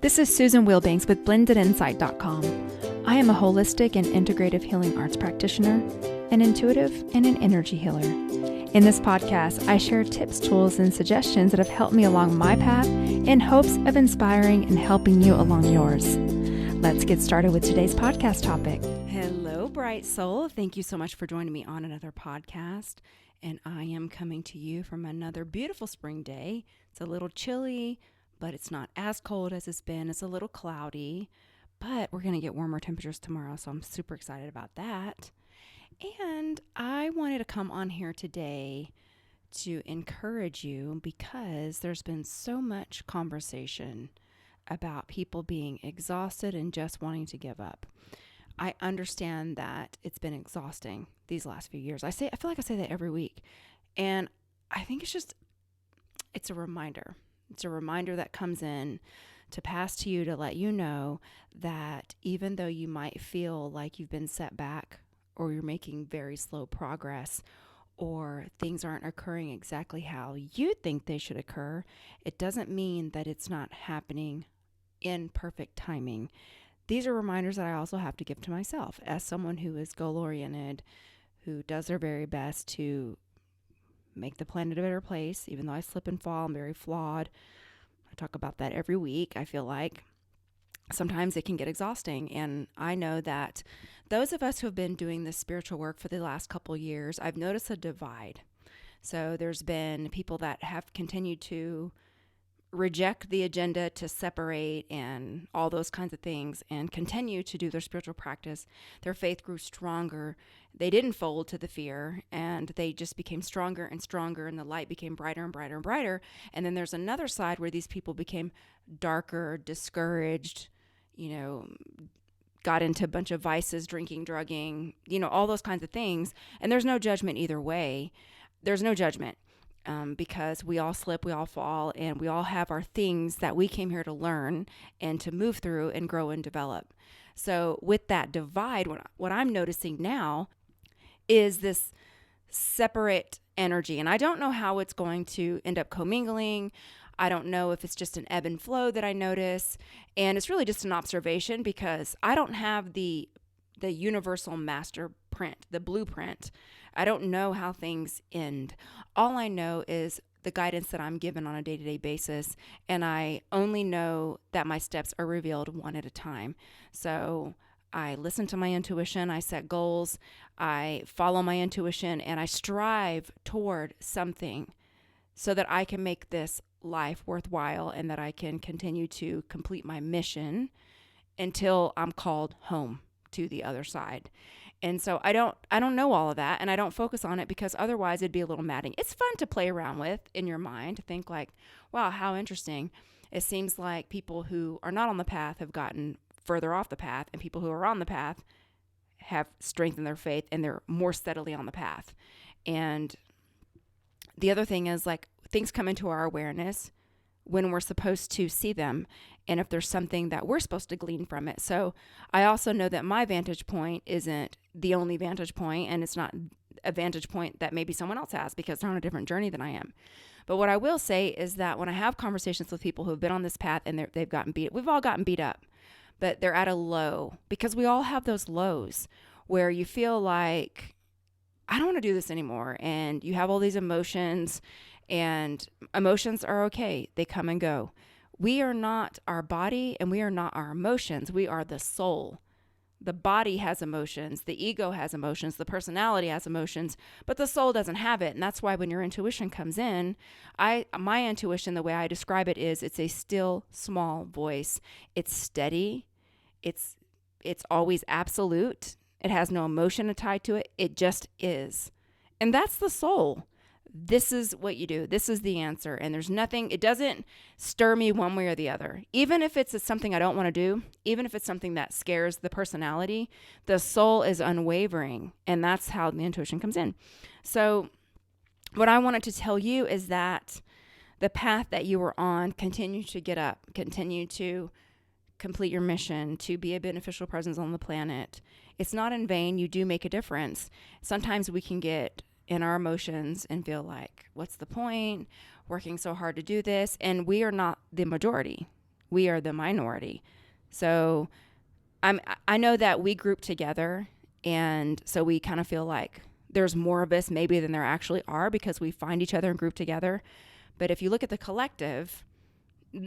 This is Susan Wilbanks with blendedinsight.com. I am a holistic and integrative healing arts practitioner, an intuitive, and an energy healer. In this podcast, I share tips, tools, and suggestions that have helped me along my path in hopes of inspiring and helping you along yours. Let's get started with today's podcast topic. Hello, bright soul. Thank you so much for joining me on another podcast. And I am coming to you from another beautiful spring day. It's a little chilly, but it's not as cold as it's been. It's a little cloudy, but we're going to get warmer temperatures tomorrow, so I'm super excited about that. And I wanted to come on here today to encourage you because there's been so much conversation about people being exhausted and just wanting to give up. I understand that it's been exhausting these last few years. I feel like I say that every week. And I think it's a reminder. It's a reminder that comes in to pass to you to let you know that even though you might feel like you've been set back or you're making very slow progress or things aren't occurring exactly how you think they should occur, it doesn't mean that it's not happening in perfect timing. These are reminders that I also have to give to myself as someone who is goal-oriented, who does their very best to make the planet a better place. Even though I slip and fall, I'm very flawed. I talk about that every week. I feel like sometimes it can get exhausting. And I know that those of us who have been doing this spiritual work for the last couple years, I've noticed a divide. So there's been people that have continued to reject the agenda to separate and all those kinds of things and continue to do their spiritual practice. Their faith grew stronger. They didn't fold to the fear, and they just became stronger and stronger, and the light became brighter and brighter and brighter. And then there's another side where these people became darker, discouraged, got into a bunch of vices, drinking, drugging, all those kinds of things. And there's no judgment either way. There's no judgment. Because we all slip, we all fall, and we all have our things that we came here to learn and to move through and grow and develop. So with that divide, what I'm noticing now is this separate energy. And I don't know how it's going to end up commingling. I don't know if it's just an ebb and flow that I notice. And it's really just an observation because I don't have the universal master print, the blueprint. I don't know how things end. All I know is the guidance that I'm given on a day-to-day basis, and I only know that my steps are revealed one at a time. So I listen to my intuition, I set goals, I follow my intuition, and I strive toward something so that I can make this life worthwhile and that I can continue to complete my mission until I'm called home to the other side. And so I don't know all of that, and I don't focus on it because otherwise it'd be a little maddening. It's fun to play around with in your mind, to think like, wow, how interesting. It seems like people who are not on the path have gotten further off the path, and people who are on the path have strengthened their faith and they're more steadily on the path. And the other thing is, like, things come into our awareness when we're supposed to see them, and if there's something that we're supposed to glean from it. So I also know that my vantage point isn't the only vantage point, and it's not a vantage point that maybe someone else has because they're on a different journey than I am. But what I will say is that when I have conversations with people who have been on this path and they've gotten beat, we've all gotten beat up, but they're at a low, because we all have those lows where you feel like, I don't want to do this anymore. And you have all these emotions, and emotions are okay. They come and go. We are not our body, and we are not our emotions. We are the soul. The body has emotions. The ego has emotions. The personality has emotions, but the soul doesn't have it. And that's why when your intuition comes in, my intuition, the way I describe it is, it's a still, small voice. It's steady. It's always absolute. It has no emotion tied to it. It just is. And that's the soul. This is what you do. This is the answer. And there's nothing, it doesn't stir me one way or the other. Even if it's something I don't want to do, even if it's something that scares the personality, the soul is unwavering. And that's how the intuition comes in. So what I wanted to tell you is that the path that you were on, continue to get up, continue to complete your mission, to be a beneficial presence on the planet. It's not in vain. You do make a difference. Sometimes we can get in our emotions and feel like, what's the point? Working so hard to do this. And we are not the majority. We are the minority. So I know that we group together, and so we kind of feel like there's more of us maybe than there actually are because we find each other and group together. But if you look at the collective,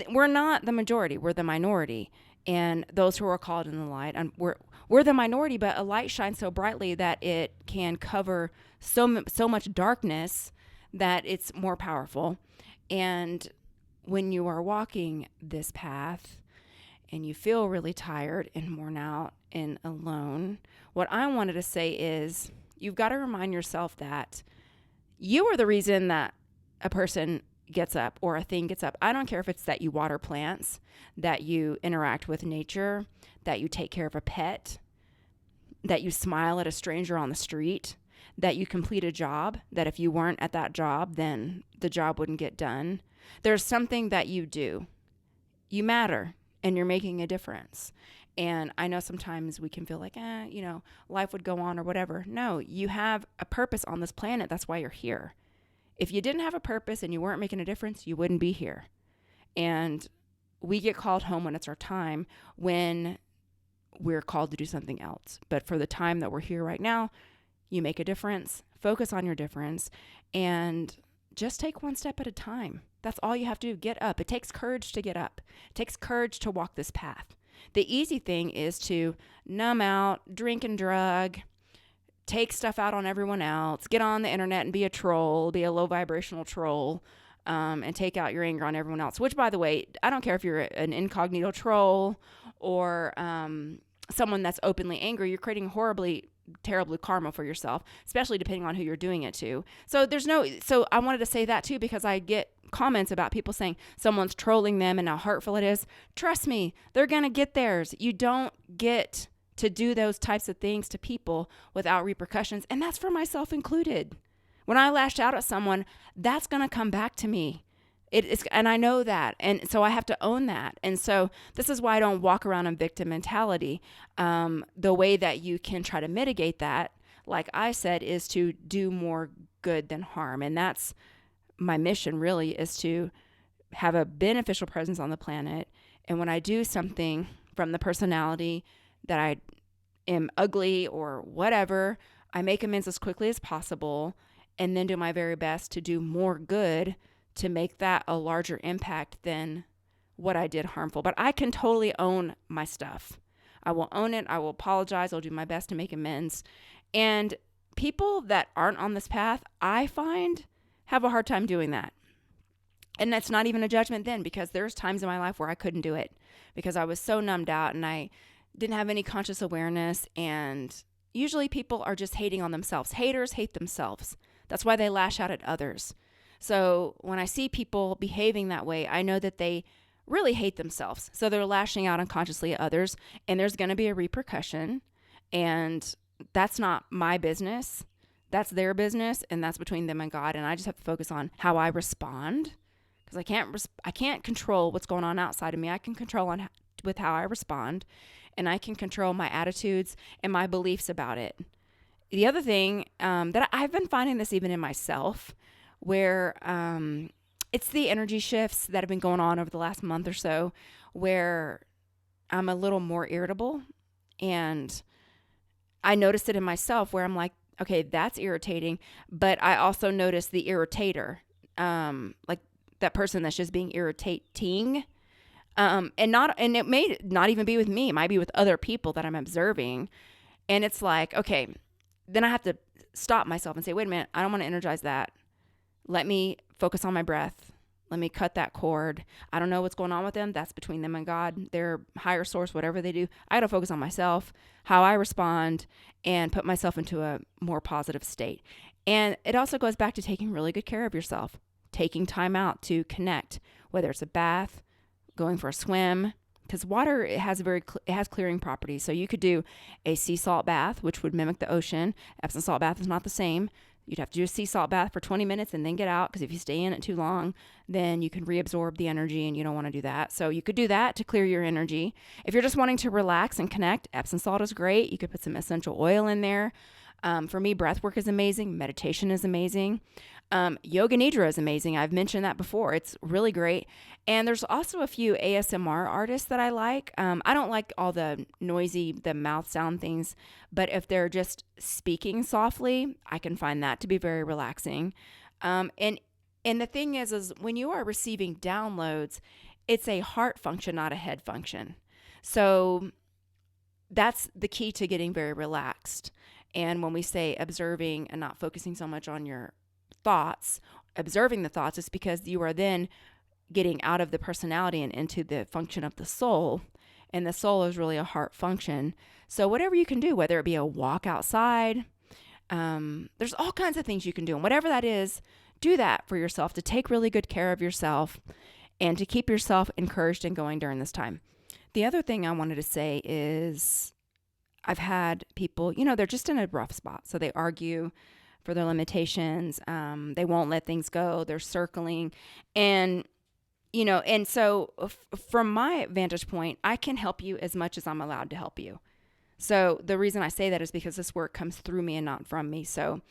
we're not the majority, we're the minority. And those who are called in the light, and we're the minority, but a light shines so brightly that it can cover so much darkness that it's more powerful. And when you are walking this path and you feel really tired and worn out and alone, what I wanted to say is you've got to remind yourself that you are the reason that a person gets up or a thing gets up. I don't care if it's that you water plants, that you interact with nature, that you take care of a pet, that you smile at a stranger on the street, that you complete a job, that if you weren't at that job, then the job wouldn't get done. There's something that you do. You matter, and you're making a difference. And I know sometimes we can feel like, life would go on or whatever. No, you have a purpose on this planet. That's why you're here. If you didn't have a purpose and you weren't making a difference, you wouldn't be here. And we get called home when it's our time, when we're called to do something else. But for the time that we're here right now, you make a difference, focus on your difference, and just take one step at a time. That's all you have to do. Get up. It takes courage to get up. It takes courage to walk this path. The easy thing is to numb out, drink and drug, take stuff out on everyone else, get on the internet and be a troll, be a low vibrational troll, and take out your anger on everyone else. Which, by the way, I don't care if you're an incognito troll or someone that's openly angry, you're creating terribly karma for yourself, especially depending on who you're doing it to. So I wanted to say that too, because I get comments about people saying someone's trolling them and how hurtful it is. Trust me, they're going to get theirs. You don't get to do those types of things to people without repercussions. And that's for myself included. When I lash out at someone, that's going to come back to me. And I know that. And so I have to own that. And so this is why I don't walk around in victim mentality. The way that you can try to mitigate that, like I said, is to do more good than harm. And that's my mission, really, is to have a beneficial presence on the planet. And when I do something from the personality that I am ugly or whatever, I make amends as quickly as possible and then do my very best to do more good to make that a larger impact than what I did harmful. But I can totally own my stuff. I will own it. I will apologize. I'll do my best to make amends. And people that aren't on this path, I find, have a hard time doing that. And that's not even a judgment then, because there's times in my life where I couldn't do it because I was so numbed out and I didn't have any conscious awareness. And usually people are just hating on themselves. Haters hate themselves. That's why they lash out at others. So when I see people behaving that way, I know that they really hate themselves. So they're lashing out unconsciously at others, and there's going to be a repercussion. And that's not my business. That's their business, and that's between them and God. And I just have to focus on how I respond, because I can't control what's going on outside of me. I can control with how I respond, and I can control my attitudes and my beliefs about it. The other thing that I've been finding this even in myself, where it's the energy shifts that have been going on over the last month or so, where I'm a little more irritable. And I noticed it in myself where I'm like, okay, that's irritating. But I also notice the irritator, like that person that's just being irritating. And it may not even be with me. It might be with other people that I'm observing. And it's like, okay, then I have to stop myself and say, wait a minute, I don't want to energize that. Let me focus on my breath. Let me cut that cord. I don't know what's going on with them. That's between them and God, their higher source, whatever they do. I got to focus on myself, how I respond, and put myself into a more positive state. And it also goes back to taking really good care of yourself, taking time out to connect, whether it's a bath, going for a swim, because water, it has clearing properties. So you could do a sea salt bath, which would mimic the ocean. Epsom salt bath is not the same. You'd have to do a sea salt bath for 20 minutes and then get out, because if you stay in it too long, then you can reabsorb the energy, and you don't want to do that. So you could do that to clear your energy. If you're just wanting to relax and connect, Epsom salt is great. You could put some essential oil in there. For me, breath work is amazing. Meditation is amazing. Yoga Nidra is amazing. I've mentioned that before. It's really great. And there's also a few ASMR artists that I like. I don't like all the noisy, the mouth sound things, but if they're just speaking softly, I can find that to be very relaxing. And the thing is when you are receiving downloads, it's a heart function, not a head function. So that's the key to getting very relaxed. And when we say observing and not focusing so much on your thoughts, observing the thoughts, is because you are then getting out of the personality and into the function of the soul. And the soul is really a heart function. So whatever you can do, whether it be a walk outside, there's all kinds of things you can do. And whatever that is, do that for yourself to take really good care of yourself and to keep yourself encouraged and going during this time. The other thing I wanted to say is I've had people, they're just in a rough spot. So they argue for their limitations. They won't let things go. They're circling. And so from my vantage point, I can help you as much as I'm allowed to help you. So the reason I say that is because this work comes through me and not from me. So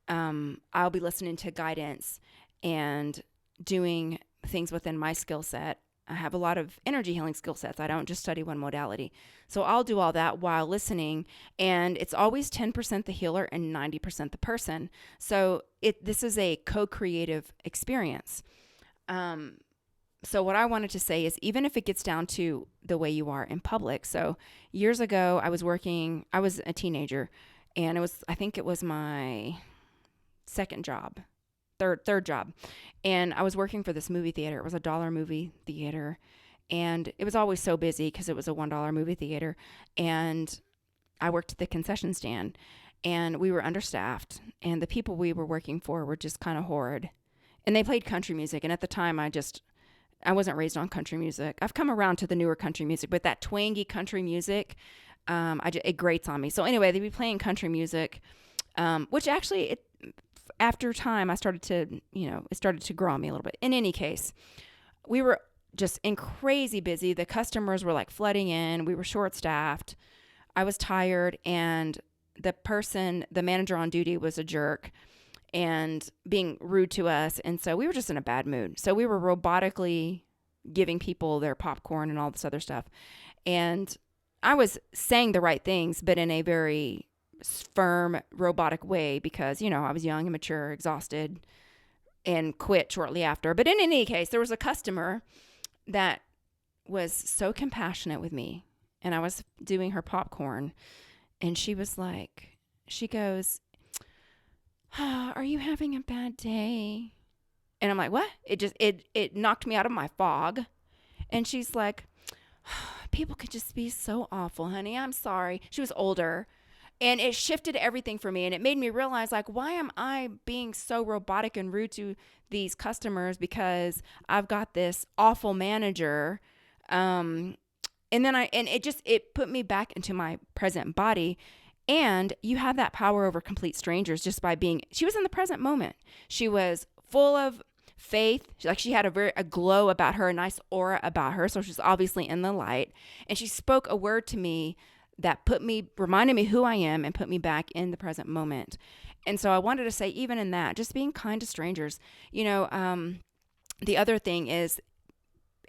I'll be listening to guidance and doing things within my skill set. I have a lot of energy healing skill sets. I don't just study one modality. So I'll do all that while listening. And it's always 10% the healer and 90% the person. So this is a co-creative experience. So what I wanted to say is, even if it gets down to the way you are in public. So years ago, I was a teenager, and I think it was my third job. And I was working for this movie theater. It was a $1 movie theater. And it was always so busy because it was a $1 movie theater. And I worked at the concession stand, and we were understaffed. And the people we were working for were just kind of horrid. And they played country music. And at the time, I wasn't raised on country music. I've come around to the newer country music, but that twangy country music, it grates on me. So anyway, they'd be playing country music, which actually, after time, it started to grow on me a little bit. In any case, we were just crazy busy. The customers were like flooding in. We were short-staffed. I was tired, and the manager on duty was a jerk and being rude to us. And so we were just in a bad mood. So we were robotically giving people their popcorn and all this other stuff. And I was saying the right things, but in a very firm, robotic way because, I was young, immature, exhausted, and quit shortly after. But in any case, there was a customer that was so compassionate with me, and I was doing her popcorn, and she goes, "Are you having a bad day?" And I'm like, "What?" It knocked me out of my fog. And she's like, "People could just be so awful, honey. I'm sorry." She was older. And it shifted everything for me. And it made me realize, why am I being so robotic and rude to these customers because I've got this awful manager? And it put me back into my present body. And you have that power over complete strangers just by she was in the present moment. She was full of faith. She had a glow about her, a nice aura about her. So she's obviously in the light. And she spoke a word to me that reminded me who I am and put me back in the present moment. And so I wanted to say, even in that, just being kind to strangers. The other thing is,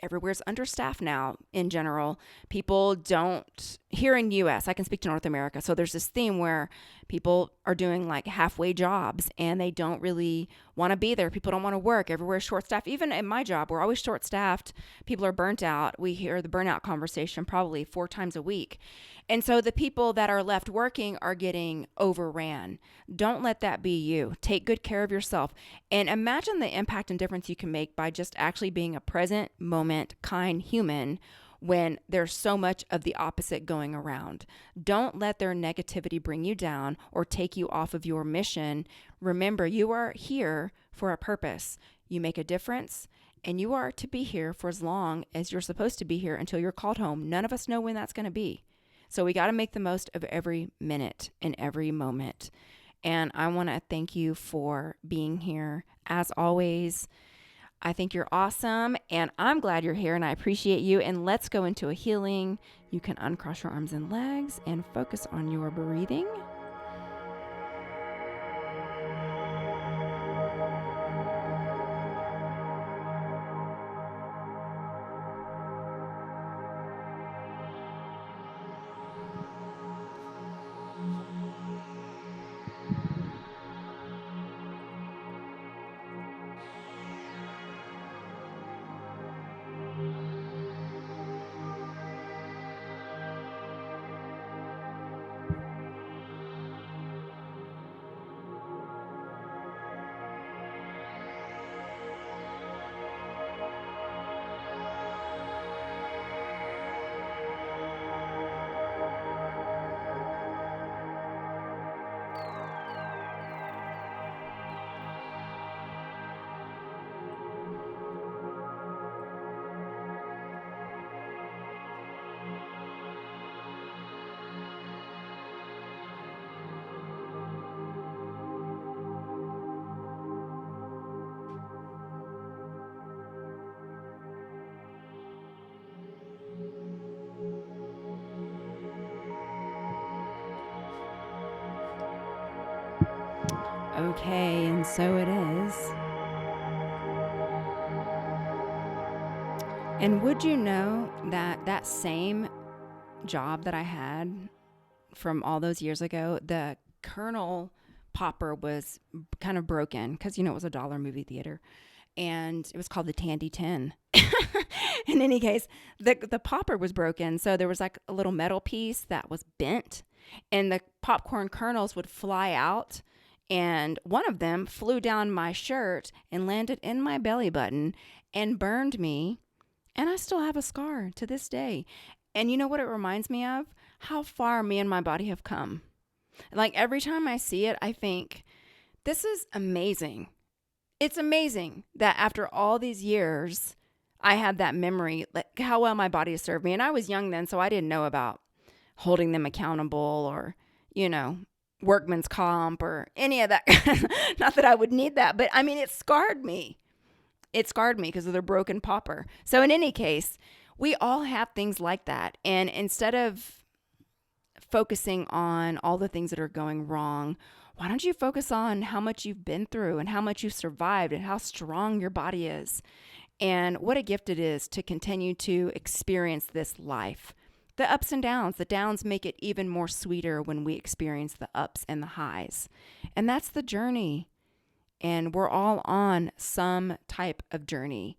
everywhere's understaffed now in general. People don't, here in U.S., I can speak to North America. So there's this theme where people are doing halfway jobs and they don't really want to be there. People don't want to work. Everywhere's short staffed. Even in my job, we're always short staffed. People are burnt out. We hear the burnout conversation probably 4 times a week. And so the people that are left working are getting overran. Don't let that be you. Take good care of yourself. And imagine the impact and difference you can make by just actually being a present moment, kind human when there's so much of the opposite going around. Don't let their negativity bring you down or take you off of your mission. Remember, you are here for a purpose. You make a difference, and you are to be here for as long as you're supposed to be here until you're called home. None of us know when that's going to be. So we got to make the most of every minute and every moment. And I want to thank you for being here. As always, I think you're awesome, and I'm glad you're here, and I appreciate you. And let's go into a healing. You can uncross your arms and legs and focus on your breathing. Okay, and so it is. And would you know that that same job that I had from all those years ago, the kernel popper was kind of broken because, it was a dollar movie theater, and it was called the Tandy 10. In any case, the popper was broken, so there was like a little metal piece that was bent, and the popcorn kernels would fly out, and one of them flew down my shirt and landed in my belly button and burned me, and I still have a scar to this day. And you know what it reminds me of? How far me and my body have come. Like every time I see it, I think, this is amazing. It's amazing that after all these years, I have that memory, like how well my body has served me. And I was young then, so I didn't know about holding them accountable or, workman's comp or any of that. Not that I would need that, but I mean, it scarred me. It scarred me because of the broken popper. So in any case, we all have things like that. And instead of focusing on all the things that are going wrong, why don't you focus on how much you've been through and how much you've survived and how strong your body is and what a gift it is to continue to experience this life. The ups and downs, the downs make it even more sweeter when we experience the ups and the highs. And that's the journey. And we're all on some type of journey.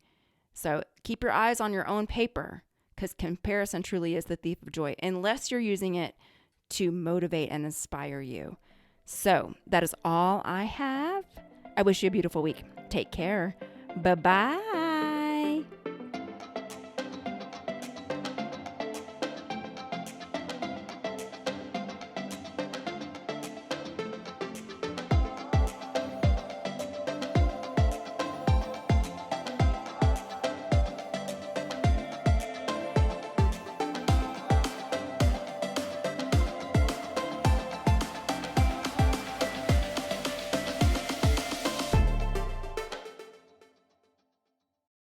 So keep your eyes on your own paper, because comparison truly is the thief of joy, unless you're using it to motivate and inspire you. So that is all I have. I wish you a beautiful week. Take care. Bye-bye.